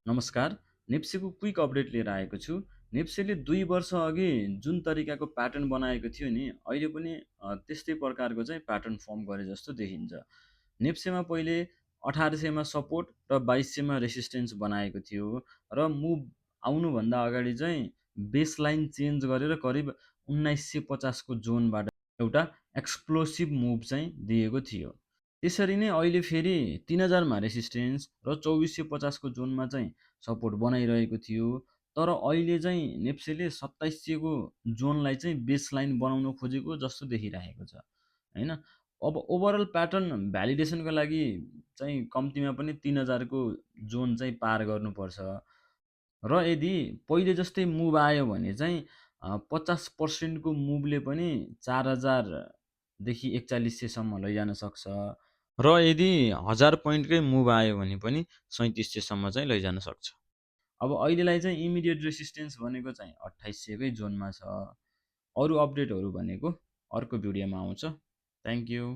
नमस्कार। नेप्सीको quick update लिएर आएको छु। नेप्सीले 2 वर्ष अघि जुन तरिकाको प्याटर्न बनाएको थियो नि, अहिले पनि त्यस्तै प्रकारको चाहिँ प्याटर्न फर्म गरे जस्तो देखिन्छ। नेप्सीमा पहिले 1800 मा सपोर्ट र 2200 मा रेसिस्टेन्स बनाएको थियो र मुभ आउनुभन्दा अगाडि चाहिँ बेसलाइन चेन्ज गरेर करिब 1950 को जोनबाट एउटा एक्सप्लोसिभ मुभ चाहिँ दिएको थियो। त्यसरी नै अहिले फेरि 3000 मा रेसिस्टेन्स र 2450 को जोनमा चाहिँ सपोर्ट बनाइरहेको थियो। तर अहिले चाहिँ नेप्सेले 2700 को जोनलाई चाहिँ बेसलाइन बनाउन खोजेको जस्तो देखिरहेको छ। होइन? अब ओभरअल प्याटर्न भ्यालिडेसनको लागि चाहिँ कम्तीमा पनि 3000 को जोन चाहिँ पार गर्नुपर्छ र यदि पहिले जस्तै मुभ आयो भने चाहिँ 50% को मुभले पनि 4000 देखि 4100 सम्म लैजान सक्छ र यदि 1000 पोइन्टकै मुभ आयो भने पनि 3700 सम्म चाहिँ लैजान सक्छ। अब अहिलेलाई चाहिँ इमिडिएट रेसिस्टेन्स भनेको चाहिँ 2800 कै जोनमा छ। अरू अपडेटहरू भनेको अर्को भिडियोमा आउँछ। Thank you.